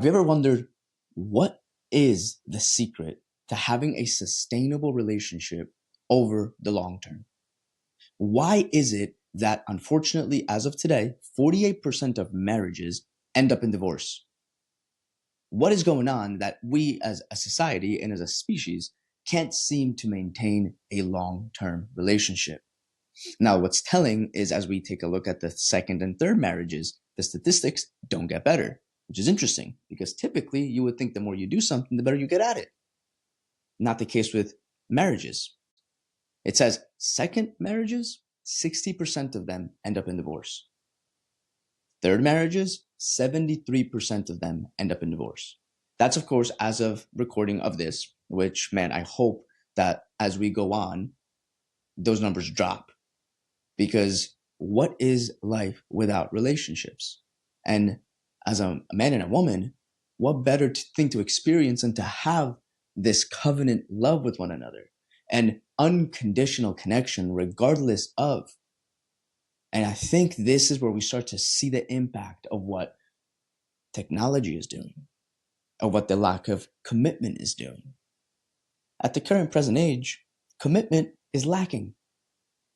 Have you ever wondered what is the secret to having a sustainable relationship over the long term? Why is it that, unfortunately, as of today, 48% of marriages end up in divorce? What is going on that we as a society and as a species can't seem to maintain a long-term relationship? Now, what's telling is as we take a look at the second and third marriages, the statistics don't get better, which is interesting because typically you would think the more you do something, the better you get at it. Not the case with marriages. It says second marriages, 60% of them end up in divorce. Third marriages, 73% of them end up in divorce. That's, of course, as of recording of this, which, man, I hope that as we go on, those numbers drop. Because what is life without relationships? And as a man and a woman, what better thing to experience than to have this covenant love with one another and unconditional connection regardless of. And I think this is where we start to see the impact of what technology is doing, of what the lack of commitment is doing. At the current present age, commitment is lacking.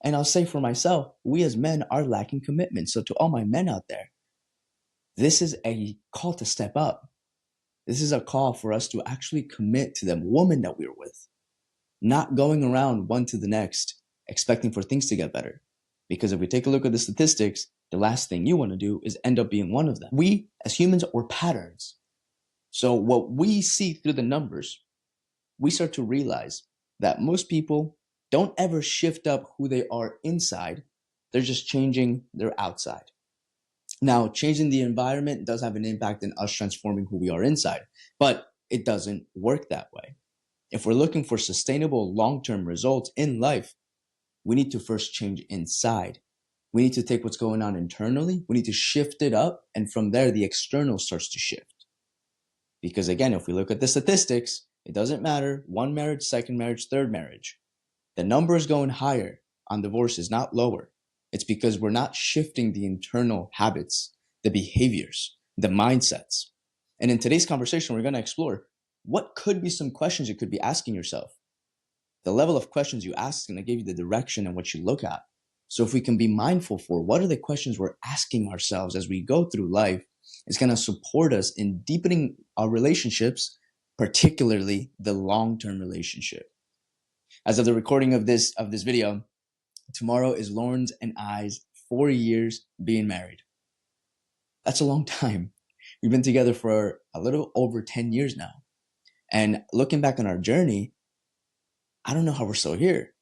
And I'll say for myself, we as men are lacking commitment. So to all my men out there, this is a call to step up. This is a call for us to actually commit to the woman that we're with, not going around one to the next, expecting for things to get better. Because if we take a look at the statistics, the last thing you want to do is end up being one of them. We as humans are patterns. So what we see through the numbers, we start to realize that most people don't ever shift up who they are inside. They're just changing their outside. Now, changing the environment does have an impact in us transforming who we are inside, but it doesn't work that way. If we're looking for sustainable long-term results in life, we need to first change inside. We need to take what's going on internally. We need to shift it up. And from there, the external starts to shift. Because again, if we look at the statistics, it doesn't matter. One marriage, second marriage, third marriage. The number is going higher on divorces, not lower. It's because we're not shifting the internal habits, the behaviors, the mindsets. And in today's conversation, we're going to explore what could be some questions you could be asking yourself. The level of questions you ask is going to give you the direction and what you look at. So if we can be mindful for what are the questions we're asking ourselves as we go through life, it's going to support us in deepening our relationships, particularly the long-term relationship. As of the recording of this video, tomorrow is Lauren's and I's 4 years being married. That's a long time. We've been together for a little over 10 years now. And looking back on our journey, I don't know how we're still here.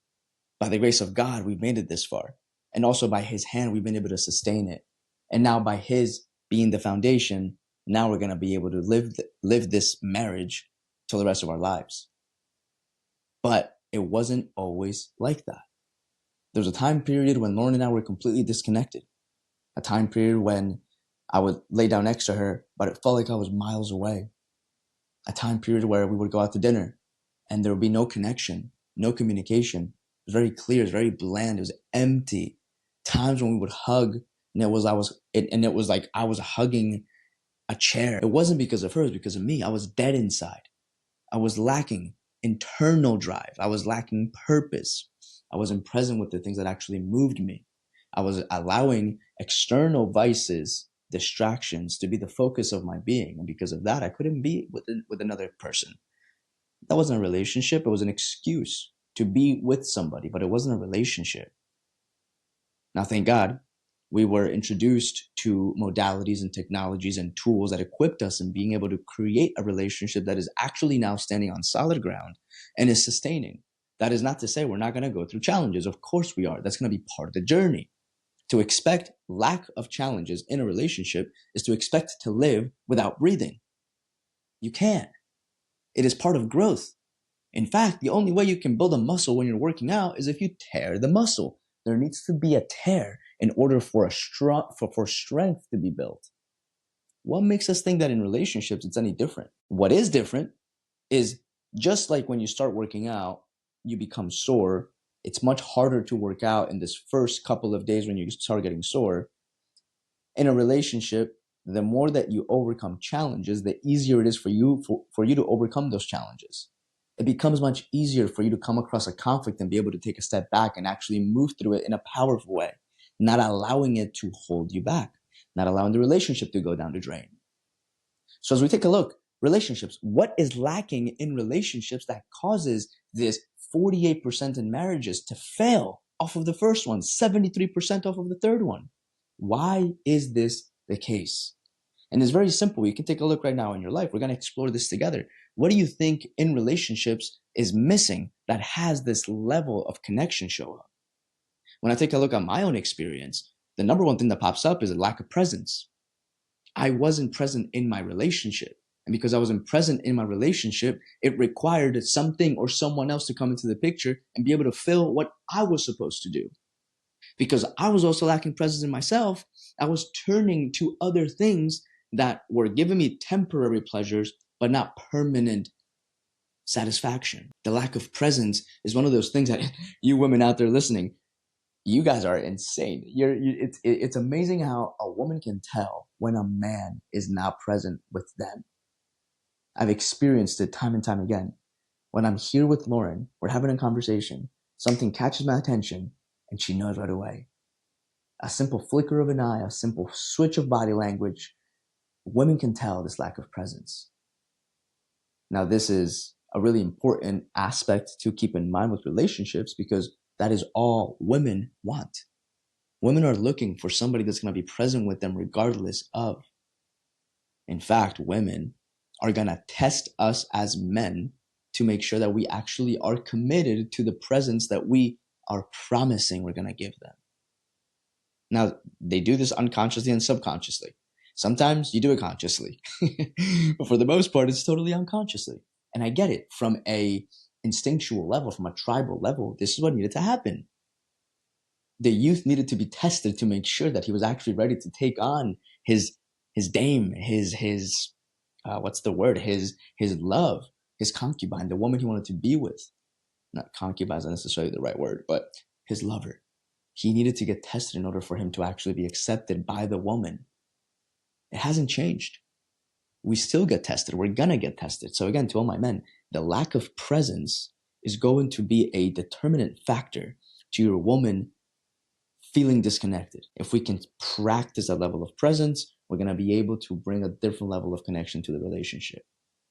By the grace of God, we've made it this far. And also by his hand, we've been able to sustain it. And now by his being the foundation, now we're going to be able to live this marriage till the rest of our lives. But it wasn't always like that. There was a time period when Lauren and I were completely disconnected. A time period when I would lay down next to her, but it felt like I was miles away. A time period where we would go out to dinner and there would be no connection, no communication. It was very clear, it was very bland, it was empty. Times when we would hug and it was like I was hugging a chair. It wasn't because of her, it was because of me. I was dead inside. I was lacking internal drive. I was lacking purpose. I wasn't present with the things that actually moved me. I was allowing external vices, distractions to be the focus of my being. And because of that, I couldn't be with another person. That wasn't a relationship. It was an excuse to be with somebody, but it wasn't a relationship. Now, thank God, we were introduced to modalities and technologies and tools that equipped us in being able to create a relationship that is actually now standing on solid ground and is sustaining. That is not to say we're not going to go through challenges. Of course we are. That's going to be part of the journey. To expect lack of challenges in a relationship is to expect to live without breathing. You can't. It is part of growth. In fact, the only way you can build a muscle when you're working out is if you tear the muscle. There needs to be a tear in order for strength to be built. What makes us think that in relationships it's any different? What is different is just like when you start working out, you become sore. It's much harder to work out in this first couple of days when you start getting sore. In a relationship, the more that you overcome challenges, the easier it is for you to overcome those challenges. It becomes much easier for you to come across a conflict and be able to take a step back and actually move through it in a powerful way, not allowing it to hold you back, not allowing the relationship to go down the drain. So as we take a look, relationships, what is lacking in relationships that causes this 48% in marriages to fail off of the first one, 73% off of the third one? Why is this the case? And it's very simple. You can take a look right now in your life. We're going to explore this together. What do you think in relationships is missing that has this level of connection show up? When I take a look at my own experience, the number one thing that pops up is a lack of presence. I wasn't present in my relationship. And because I wasn't present in my relationship, it required something or someone else to come into the picture and be able to fill what I was supposed to do. Because I was also lacking presence in myself, I was turning to other things that were giving me temporary pleasures, but not permanent satisfaction. The lack of presence is one of those things that you women out there listening, you guys are insane. It's amazing how a woman can tell when a man is not present with them. I've experienced it time and time again. When I'm here with Lauren, we're having a conversation, something catches my attention, and she knows right away. A simple flicker of an eye, a simple switch of body language, women can tell this lack of presence. Now, this is a really important aspect to keep in mind with relationships because that is all women want. Women are looking for somebody that's going to be present with them regardless of. In fact, women are going to test us as men to make sure that we actually are committed to the presence that we are promising we're going to give them. Now, they do this unconsciously and subconsciously. Sometimes you do it consciously, but for the most part, it's totally unconsciously. And I get it from a instinctual level, from a tribal level. This is what needed to happen. The youth needed to be tested to make sure that he was actually ready to take on his dame, his love, his concubine, the woman he wanted to be with. Not concubine is not necessarily the right word, but his lover. He needed to get tested in order for him to actually be accepted by the woman. It hasn't changed. We still get tested. We're going to get tested. So again, to all my men, the lack of presence is going to be a determinant factor to your woman feeling disconnected. If we can practice that level of presence, we're going to be able to bring a different level of connection to the relationship.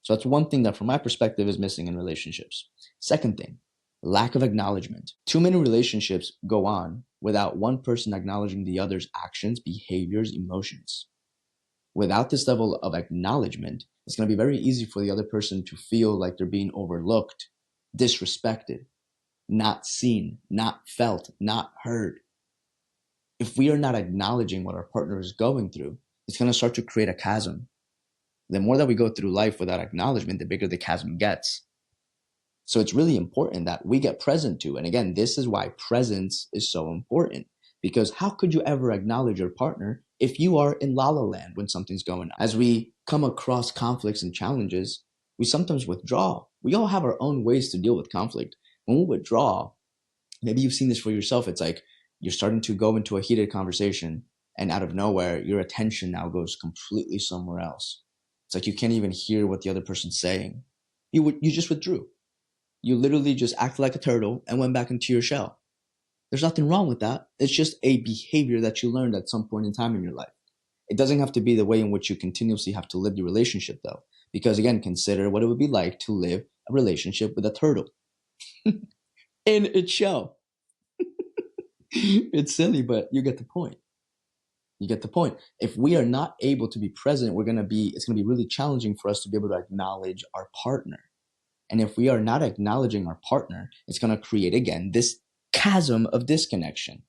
So that's one thing that from my perspective is missing in relationships. Second thing, lack of acknowledgement. Too many relationships go on without one person acknowledging the other's actions, behaviors, emotions. Without this level of acknowledgement, it's going to be very easy for the other person to feel like they're being overlooked, disrespected, not seen, not felt, not heard. If we are not acknowledging what our partner is going through, it's going to start to create a chasm. The more that we go through life without acknowledgement, the bigger the chasm gets. So it's really important that we get present to. And again, this is why presence is so important. Because how could you ever acknowledge your partner if you are in la la land when something's going on? As we come across conflicts and challenges, we sometimes withdraw. We all have our own ways to deal with conflict. When we withdraw, maybe you've seen this for yourself. It's like you're starting to go into a heated conversation and out of nowhere, your attention now goes completely somewhere else. It's like you can't even hear what the other person's saying. You just withdrew. You literally just acted like a turtle and went back into your shell. There's nothing wrong with that. It's just a behavior that you learned at some point in time in your life. It doesn't have to be the way in which you continuously have to live your relationship though. Because again, consider what it would be like to live a relationship with a turtle in its shell. It's silly, but you get the point. You get the point. If we are not able to be present, it's going to be really challenging for us to be able to acknowledge our partner. And if we are not acknowledging our partner, it's going to create, again, this chasm of disconnection.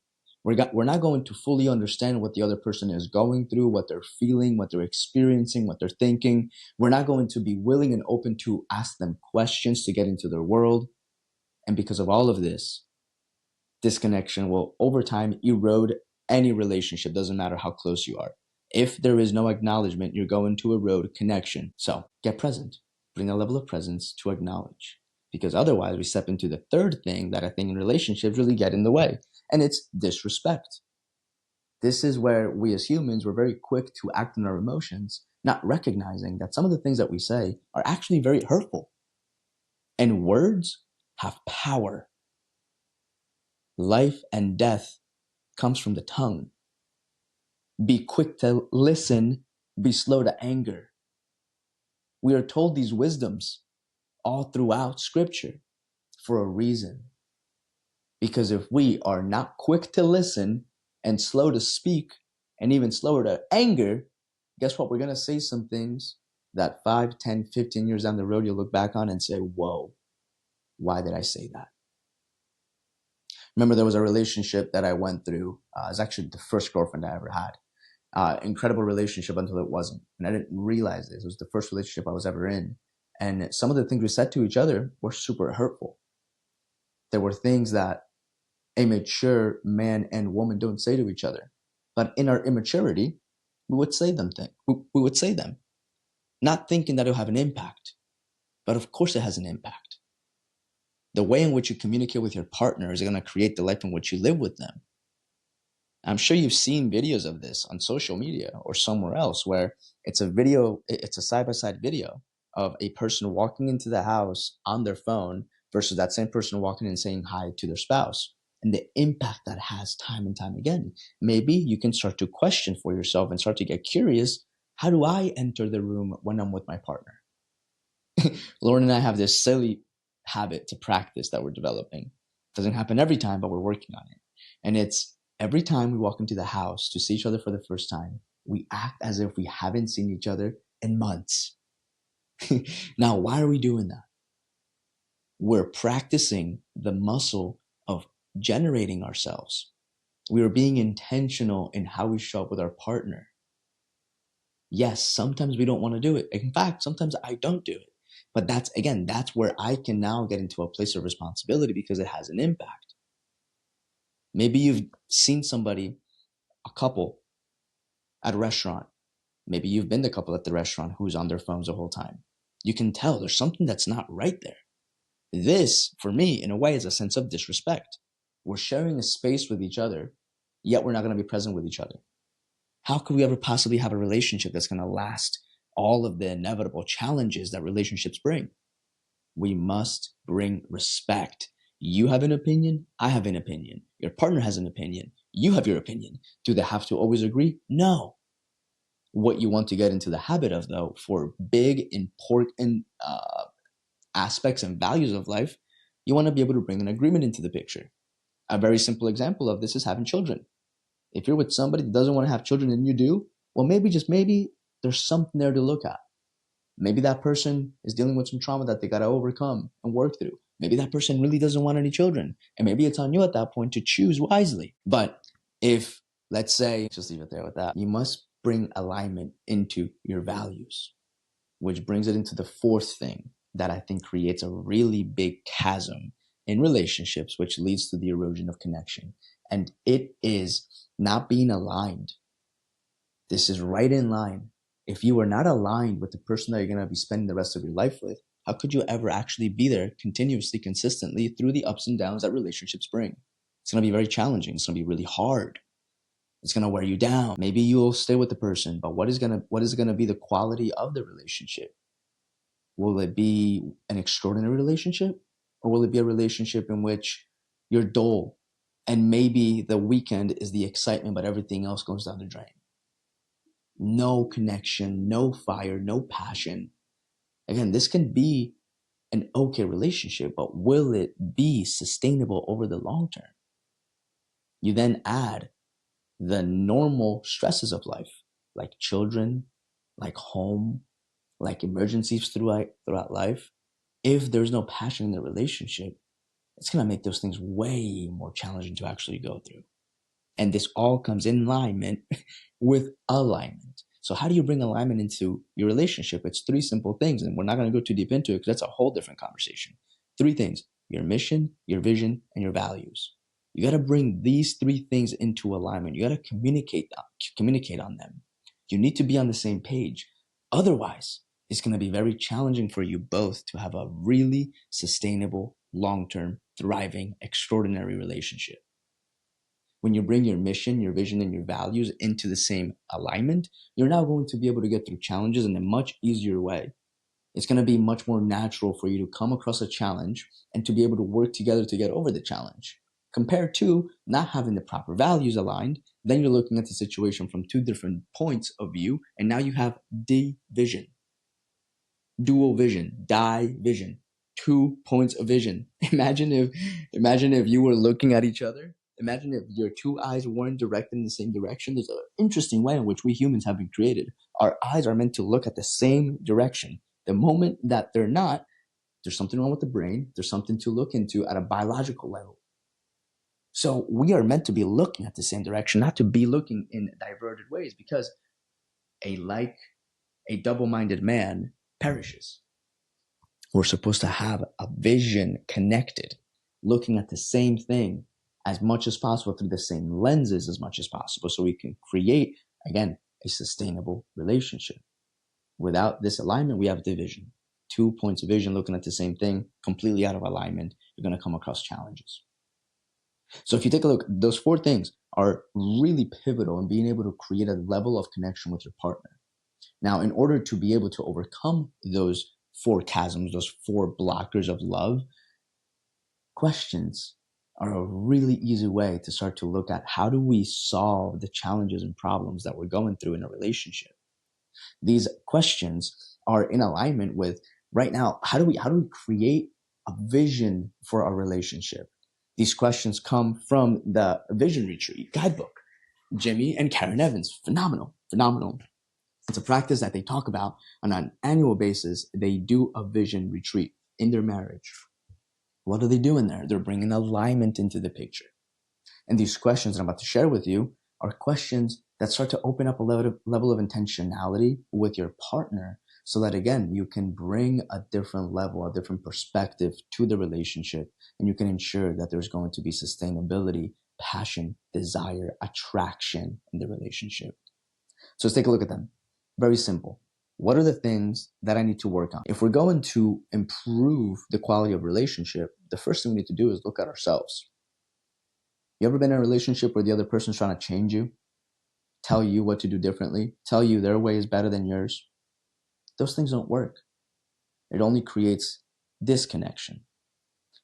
We're not going to fully understand what the other person is going through, what they're feeling, what they're experiencing, what they're thinking. We're not going to be willing and open to ask them questions to get into their world. And because of all of this, disconnection will over time erode any relationship, doesn't matter how close you are. If there is no acknowledgement, you're going to erode connection. So get present, bring a level of presence to acknowledge. Because otherwise we step into the third thing that I think in relationships really get in the way. And it's disrespect. This is where we as humans, we're very quick to act on our emotions, not recognizing that some of the things that we say are actually very hurtful. And words have power. Life and death comes from the tongue. Be quick to listen, be slow to anger. We are told these wisdoms all throughout Scripture for a reason. Because if we are not quick to listen and slow to speak and even slower to anger, guess what? We're going to say some things that 5, 10, 15 years down the road, you'll look back on and say, whoa, why did I say that? Remember, there was a relationship that I went through. It was actually the first girlfriend I ever had. Incredible relationship until it wasn't. And I didn't realize this. It was the first relationship I was ever in. And some of the things we said to each other were super hurtful. There were things that a mature man and woman don't say to each other. But in our immaturity, we would say them. We would say them, not thinking that it'll have an impact. But of course it has an impact. The way in which you communicate with your partner is going to create the life in which you live with them. I'm sure you've seen videos of this on social media or somewhere else where it's a side-by-side video of a person walking into the house on their phone versus that same person walking in and saying hi to their spouse. And the impact that has time and time again. Maybe you can start to question for yourself and start to get curious. How do I enter the room when I'm with my partner? Lauren and I have this silly habit to practice that we're developing. It doesn't happen every time, but we're working on it. And it's every time we walk into the house to see each other for the first time, we act as if we haven't seen each other in months. Now, why are we doing that? We're practicing the muscle of generating ourselves. We are being intentional in how we show up with our partner. Yes, sometimes we don't want to do it. In fact, sometimes I don't do it. But that's where I can now get into a place of responsibility because it has an impact. Maybe you've seen somebody, a couple at a restaurant. Maybe you've been the couple at the restaurant who's on their phones the whole time. You can tell there's something that's not right there. This, for me, in a way, is a sense of disrespect. We're sharing a space with each other, yet we're not going to be present with each other. How could we ever possibly have a relationship that's going to last all of the inevitable challenges that relationships bring? We must bring respect. You have an opinion. I have an opinion. Your partner has an opinion. You have your opinion. Do they have to always agree? No. What you want to get into the habit of, though, for big, important aspects and values of life, you want to be able to bring an agreement into the picture. A very simple example of this is having children. If you're with somebody that doesn't want to have children and you do, well, maybe there's something there to look at. Maybe that person is dealing with some trauma that they got to overcome and work through. Maybe that person really doesn't want any children. And maybe it's on you at that point to choose wisely. But if, let's say, just leave it there with that, you must bring alignment into your values, which brings it into the fourth thing that I think creates a really big chasm in relationships, which leads to the erosion of connection. And it is not being aligned. This is right in line. If you are not aligned with the person that you're going to be spending the rest of your life with, how could you ever actually be there continuously, consistently through the ups and downs that relationships bring? It's going to be very challenging. It's going to be really hard. It's going to wear you down. Maybe you'll stay with the person, but what is going to be the quality of the relationship? Will it be an extraordinary relationship, or will it be a relationship in which you're dull and maybe the weekend is the excitement, but everything else goes down the drain? No connection, no fire, no passion. Again, this can be an okay relationship, but will it be sustainable over the long term? You then add the normal stresses of life, like children, like home, like emergencies throughout life. If there's no passion in the relationship, it's going to make those things way more challenging to actually go through. And this all comes in alignment with alignment. So how do you bring alignment into your relationship? It's three simple things, and we're not going to go too deep into it because that's a whole different conversation. Three things: your mission, your vision, and your values. You got to bring these three things into alignment. You got to communicate on them. You need to be on the same page. Otherwise, it's going to be very challenging for you both to have a really sustainable, long-term, thriving, extraordinary relationship. when you bring your mission, your vision, and your values into the same alignment, you're now going to be able to get through challenges in a much easier way. It's going to be much more natural for you to come across a challenge and to be able to work together to get over the challenge. Compared to not having the proper values aligned, then you're looking at the situation from two different points of view, and now you have division, dual vision, division, 2 points of vision. Imagine if you were looking at each other. Imagine if your two eyes weren't directed in the same direction. There's an interesting way in which we humans have been created. Our eyes are meant to look at the same direction. The moment that they're not, there's something wrong with the brain. There's something to look into at a biological level. So we are meant to be looking at the same direction, not to be looking in diverted ways, because a double-minded man perishes. We're supposed to have a vision connected, looking at the same thing as much as possible through the same lenses as much as possible, so we can create, again, a sustainable relationship. Without this alignment, we have division. 2 points of vision looking at the same thing, completely out of alignment, you're going to come across challenges. So if you take a look, those 4 things are really pivotal in being able to create a level of connection with your partner. Now, in order to be able to overcome those 4 chasms, those 4 blockers of love, questions are a really easy way to start to look at how do we solve the challenges and problems that we're going through in a relationship. These questions are in alignment with, right now, how do we create a vision for our relationship? These questions come from the Vision Retreat guidebook. Jimmy and Karen Evans, phenomenal. It's a practice that they talk about on an annual basis. They do a vision retreat in their marriage. What are they doing there? They're bringing alignment into the picture. And these questions I'm about to share with you are questions that start to open up a level of intentionality with your partner, so that, again, you can bring a different level, a different perspective to the relationship, and you can ensure that there's going to be sustainability, passion, desire, attraction in the relationship. So let's take a look at them. Very simple. What are the things that I need to work on? If we're going to improve the quality of relationship, the first thing we need to do is look at ourselves. You ever been in a relationship where the other person's trying to change you, tell you what to do differently, tell you their way is better than yours? Those things don't work. It only creates disconnection.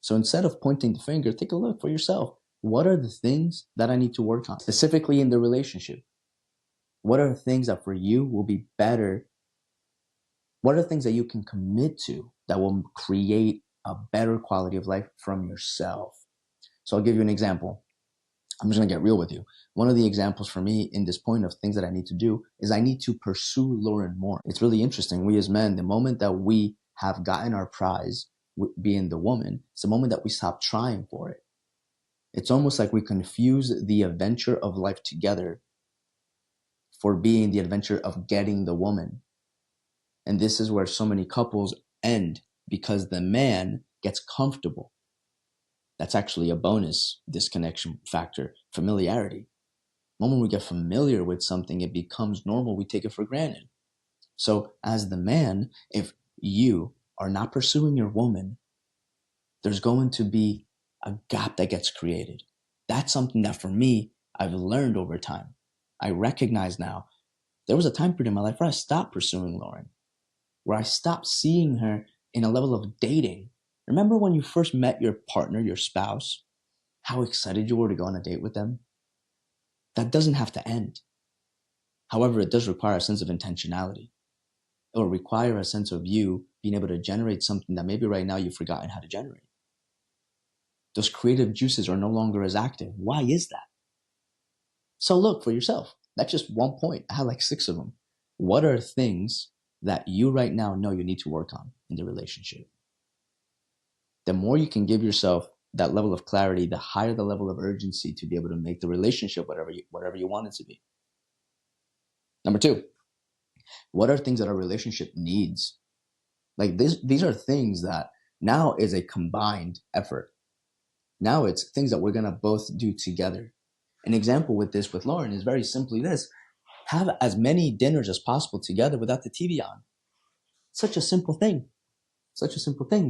So instead of pointing the finger, take a look for yourself. What are the things that I need to work on, specifically in the relationship? What are the things that for you will be better? What are the things that you can commit to that will create a better quality of life from yourself? So I'll give you an example. I'm just going to get real with you. One of the examples for me in this point of things that I need to do is I need to pursue Lauren more. It's really interesting. We as men, the moment that we have gotten our prize, being the woman, it's the moment that we stop trying for it. It's almost like we confuse the adventure of life together for being the adventure of getting the woman. And this is where so many couples end, because the man gets comfortable. That's actually a bonus disconnection factor, familiarity. The moment we get familiar with something, it becomes normal. We take it for granted. So as the man, if you are not pursuing your woman, there's going to be a gap that gets created. That's something that for me, I've learned over time. I recognize now there was a time period in my life where I stopped pursuing Lauren, where I stopped seeing her in a level of dating. Remember when you first met your partner, your spouse, how excited you were to go on a date with them? That doesn't have to end. However, it does require a sense of intentionality. It will require a sense of you being able to generate something that maybe right now you've forgotten how to generate. Those creative juices are no longer as active. Why is that? So look for yourself. That's just one point. I had like 6 of them. What are things that you right now know you need to work on in the relationship? The more you can give yourself that level of clarity, the higher the level of urgency to be able to make the relationship whatever you want it to be. Number 2, what are things that our relationship needs? Like these are things that now is a combined effort. Now it's things that we're going to both do together. An example with this with Lauren is very simply this: have as many dinners as possible together without the TV on. Such a simple thing.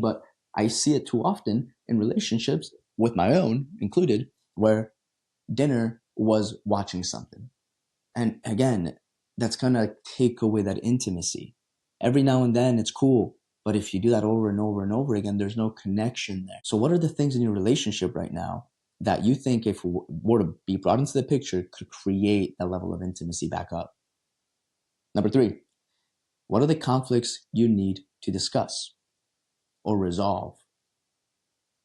But I see it too often in relationships, with my own included, where dinner was watching something. And again, that's going to take away that intimacy. Every now and then it's cool, but if you do that over and over and over again, there's no connection there. So what are the things in your relationship right now that you think, if were to be brought into the picture, could create that level of intimacy back up? Number 3, what are the conflicts you need to discuss or resolve?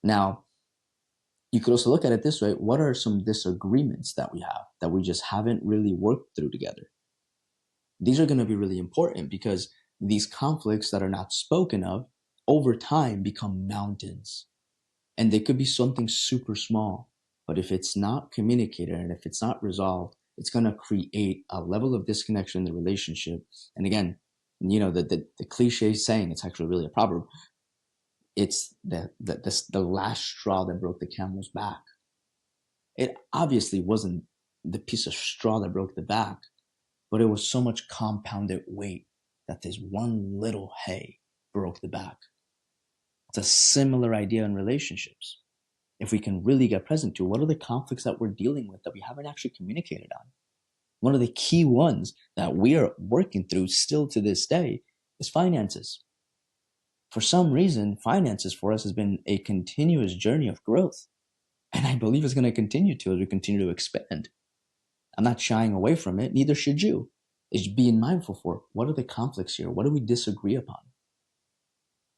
Now, you could also look at it this way. What are some disagreements that we have that we just haven't really worked through together? These are going to be really important, because these conflicts that are not spoken of over time become mountains. And they could be something super small, but if it's not communicated and if it's not resolved, it's going to create a level of disconnection in the relationship. And again, the cliche saying, it's actually really a proverb. It's the last straw that broke the camel's back. It obviously wasn't the piece of straw that broke the back, but it was so much compounded weight that this one little hay broke the back. It's a similar idea in relationships. If we can really get present to what are the conflicts that we're dealing with that we haven't actually communicated on. One of the key ones that we are working through still to this day is finances. For some reason, finances for us has been a continuous journey of growth. And I believe it's going to continue to as we continue to expand. I'm not shying away from it, neither should you. It's being mindful for what are the conflicts here? What do we disagree upon?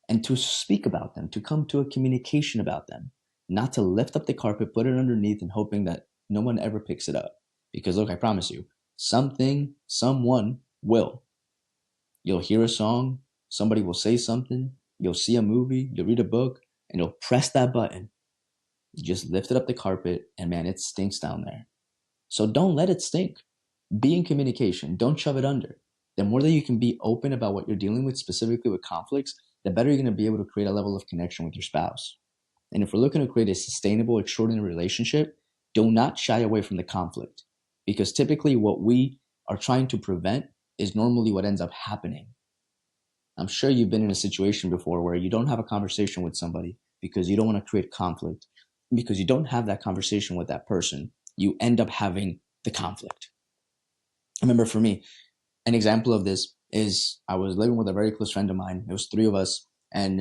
And to speak about them, to come to a communication about them, not to lift up the carpet, put it underneath and hoping that no one ever picks it up. Because look, I promise you, someone will. You'll hear a song, somebody will say something, you'll see a movie, you'll read a book, and you'll press that button. You just lifted up the carpet and man, it stinks down there. So don't let it stink. Be in communication. Don't shove it under. The more that you can be open about what you're dealing with, specifically with conflicts, the better you're going to be able to create a level of connection with your spouse. And if we're looking to create a sustainable, extraordinary relationship, do not shy away from the conflict. Because typically what we are trying to prevent is normally what ends up happening. I'm sure you've been in a situation before where you don't have a conversation with somebody because you don't want to create conflict. Because you don't have that conversation with that person, you end up having the conflict. I remember for me, an example of this is I was living with a very close friend of mine. It was 3 of us. And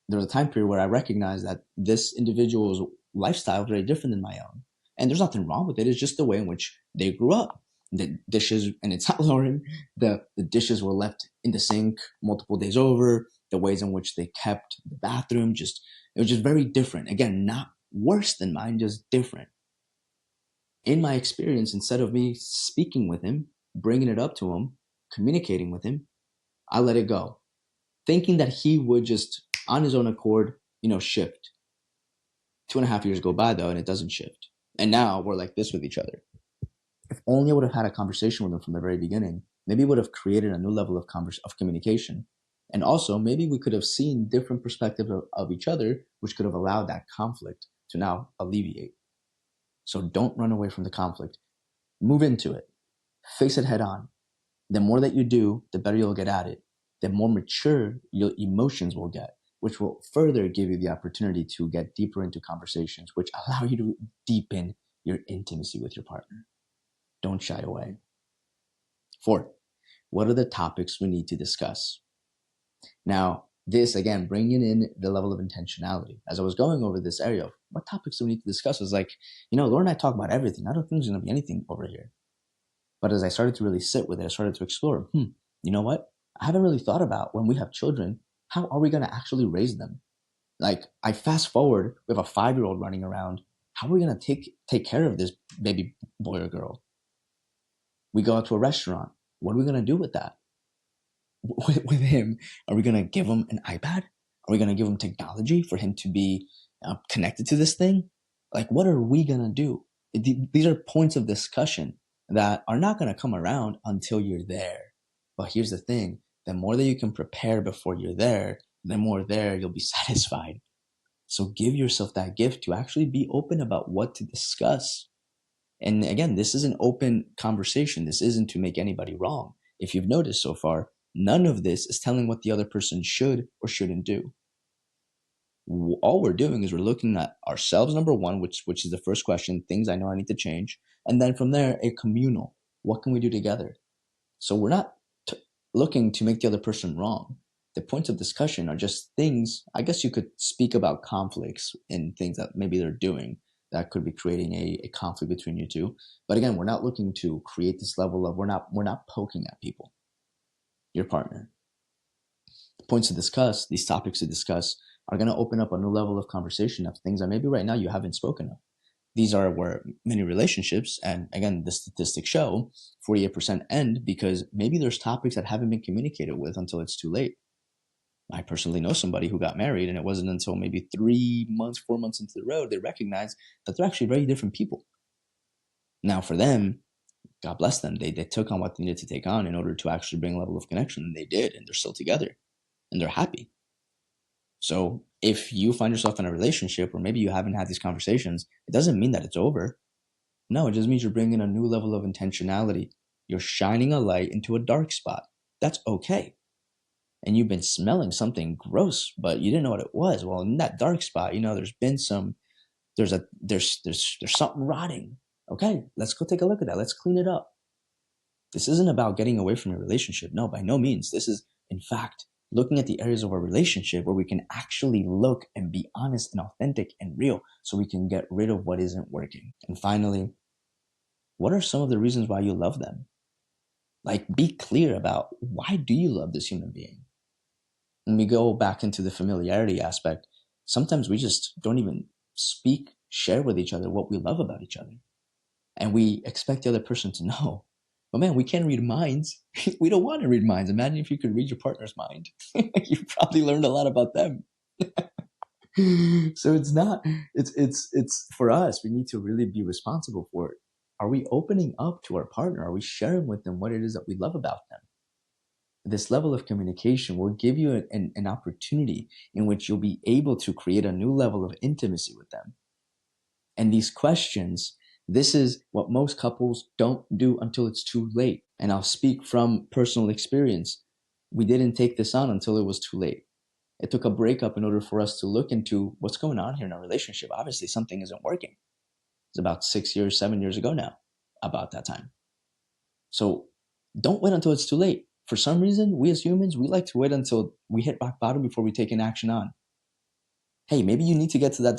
there was a time period where I recognized that this individual's lifestyle was very different than my own. And there's nothing wrong with it. It's just the way in which they grew up. The dishes, and it's not Lauren, the dishes were left in the sink multiple days over. The ways in which they kept the bathroom, it was just very different. Again, not worse than mine, just different. In my experience, instead of me speaking with him, bringing it up to him, communicating with him, I let it go, thinking that he would just on his own accord, shift. 2.5 years go by though, and it doesn't shift. And now we're like this with each other. If only I would have had a conversation with him from the very beginning, maybe it would have created a new level of communication. And also maybe we could have seen different perspectives of each other, which could have allowed that conflict to now alleviate. So don't run away from the conflict. Move into it. Face it head on. The more that you do, the better you'll get at it. The more mature your emotions will get, which will further give you the opportunity to get deeper into conversations, which allow you to deepen your intimacy with your partner. Don't shy away. 4, what are the topics we need to discuss? Now, this, again, bringing in the level of intentionality. As I was going over this area of what topics do we need to discuss, I was like, Laura and I talk about everything. I don't think there's going to be anything over here. But as I started to really sit with it, I started to explore, you know what? I haven't really thought about when we have children, how are we going to actually raise them? Like, I fast forward, we have a 5-year-old running around. How are we going to take care of this baby boy or girl? We go out to a restaurant. What are we going to do with that? With him, are we going to give him an iPad? Are we going to give him technology for him to be connected to this thing? Like, what are we going to do? These are points of discussion that are not going to come around until you're there. But here's the thing. The more that you can prepare before you're there, the more there you'll be satisfied. So give yourself that gift to actually be open about what to discuss. And again, this is an open conversation. This isn't to make anybody wrong. If you've noticed so far, none of this is telling what the other person should or shouldn't do. All we're doing is we're looking at ourselves, number one, which is the first question, things I know I need to change. And then from there, a communal. What can we do together? So we're not looking to make the other person wrong. The points of discussion are just things, I guess you could speak about conflicts and things that maybe they're doing that could be creating a conflict between you two. But again, we're not looking to create this level of, we're not poking at people, your partner. The points to discuss, these topics to discuss, are going to open up a new level of conversation of things that maybe right now you haven't spoken of. These are where many relationships, and again, the statistics show 48% end because maybe there's topics that haven't been communicated with until it's too late. I personally know somebody who got married, and it wasn't until maybe 3 months, 4 months into the road, they recognized that they're actually very different people. Now, for them, God bless them, they took on what they needed to take on in order to actually bring a level of connection, and they did, and they're still together, and they're happy. So if you find yourself in a relationship, or maybe you haven't had these conversations, it doesn't mean that it's over. No, it just means you're bringing a new level of intentionality. You're shining a light into a dark spot. That's okay. And you've been smelling something gross, but you didn't know what it was. Well, in that dark spot, there's been there's something rotting. Okay, let's go take a look at that. Let's clean it up. This isn't about getting away from your relationship. No, by no means. This is, in fact, looking at the areas of our relationship where we can actually look and be honest and authentic and real so we can get rid of what isn't working. And finally, what are some of the reasons why you love them? Like, be clear about, why do you love this human being? When we go back into the familiarity aspect, sometimes we just don't even share with each other what we love about each other. And we expect the other person to know. But man, we can't read minds. We don't want to read minds. Imagine if you could read your partner's mind. You probably learned a lot about them. So it's for us, we need to really be responsible for it. Are we opening up to our partner? Are we sharing with them what it is that we love about them? This level of communication will give you an opportunity in which you'll be able to create a new level of intimacy with them. And these questions, this is what most couples don't do until it's too late. And I'll speak from personal experience. We didn't take this on until it was too late. It took a breakup in order for us to look into what's going on here in our relationship. Obviously, something isn't working. It's about 6 years, 7 years ago now, about that time. So don't wait until it's too late. For some reason, we as humans, we like to wait until we hit rock bottom before we take an action on. Hey, maybe you need to get to that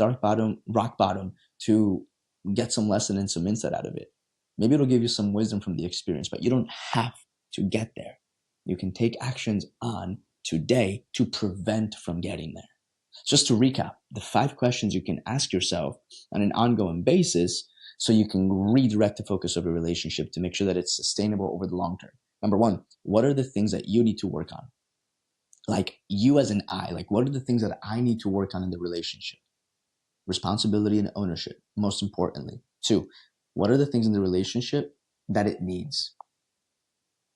rock bottom to get some lesson and some insight out of it. Maybe it'll give you some wisdom from the experience, but you don't have to get there. You can take actions on today to prevent from getting there. Just to recap, the 5 questions you can ask yourself on an ongoing basis so you can redirect the focus of your relationship to make sure that it's sustainable over the long term. Number 1, what are the things that you need to work on? Like you as an I, like what are the things that I need to work on in the relationship? Responsibility and ownership, most importantly. 2, what are the things in the relationship that it needs?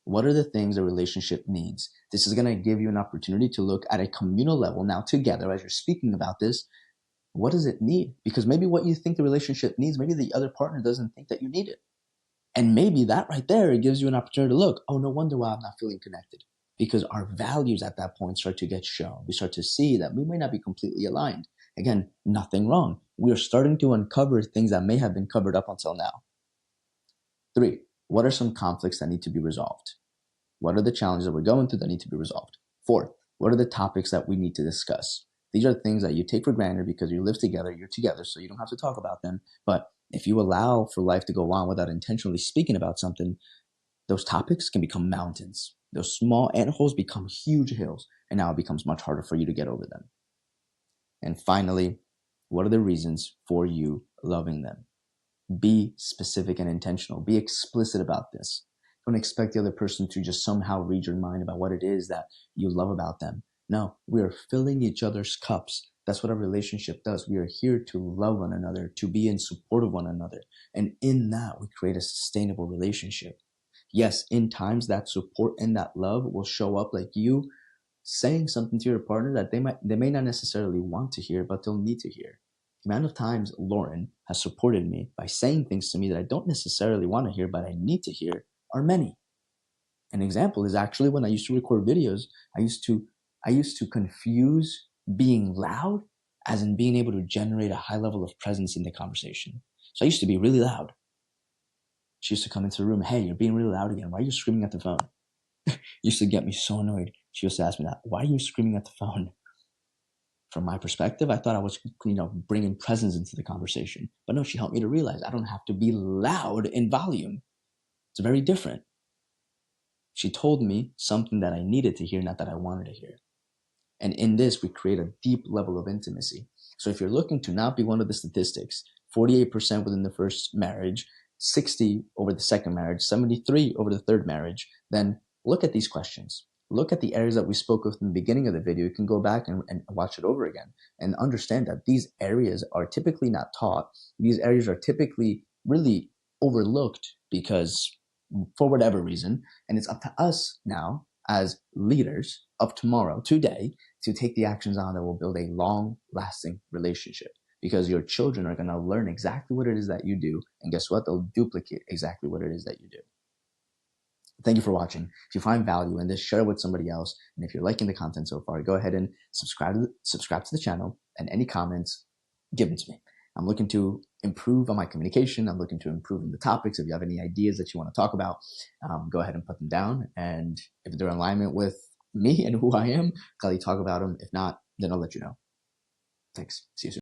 What are the things the relationship needs? This is going to give you an opportunity to look at a communal level now together as you're speaking about this. What does it need? Because maybe what you think the relationship needs, maybe the other partner doesn't think that you need it. And maybe that right there, it gives you an opportunity to look, oh, no wonder why I'm not feeling connected. Because our values at that point start to get shown. We start to see that we may not be completely aligned. Again, nothing wrong. We are starting to uncover things that may have been covered up until now. 3, what are some conflicts that need to be resolved? What are the challenges that we're going through that need to be resolved? 4, what are the topics that we need to discuss? These are things that you take for granted because you live together, you're together, so you don't have to talk about them. But if you allow for life to go on without intentionally speaking about something, those topics can become mountains. Those small antholes become huge hills, and now it becomes much harder for you to get over them. And finally, what are the reasons for you loving them? Be specific and intentional. Be explicit about this. Don't expect the other person to just somehow read your mind about what it is that you love about them. No, we are filling each other's cups. That's what a relationship does. We are here to love one another, to be in support of one another. And in that, we create a sustainable relationship. Yes, in times that support and that love will show up like you saying something to your partner that they may not necessarily want to hear, but they'll need to hear. The amount of times Lauren has supported me by saying things to me that I don't necessarily want to hear, but I need to hear, are many. An example is actually when I used to record videos, I used to confuse being loud as in being able to generate a high level of presence in the conversation. So I used to be really loud. She used to come into the room, hey, you're being really loud again. Why are you screaming at the phone? Used to get me so annoyed. She used to ask me that, why are you screaming at the phone? From my perspective, I thought I was, bringing presence into the conversation. But no, she helped me to realize I don't have to be loud in volume. It's very different. She told me something that I needed to hear, not that I wanted to hear. And in this, we create a deep level of intimacy. So if you're looking to not be one of the statistics, 48% within the first marriage, 60 over the second marriage, 73 over the third marriage, then look at these questions. Look at the areas that we spoke of in the beginning of the video. You can go back and watch it over again and understand that these areas are typically not taught. These areas are typically really overlooked because for whatever reason, and it's up to us now as leaders of tomorrow, today, to take the actions on that will build a long-lasting relationship, because your children are going to learn exactly what it is that you do, and guess what? They'll duplicate exactly what it is that you do. Thank you for watching. If you find value in this, share it with somebody else. And if you're liking the content so far, go ahead and subscribe to the channel, and any comments, give them to me. I'm looking to improve on my communication. I'm looking to improve in the topics. If you have any ideas that you want to talk about, go ahead and put them down. And if they're in alignment with me and who I am, I'll talk about them. If not, then I'll let you know. Thanks. See you soon.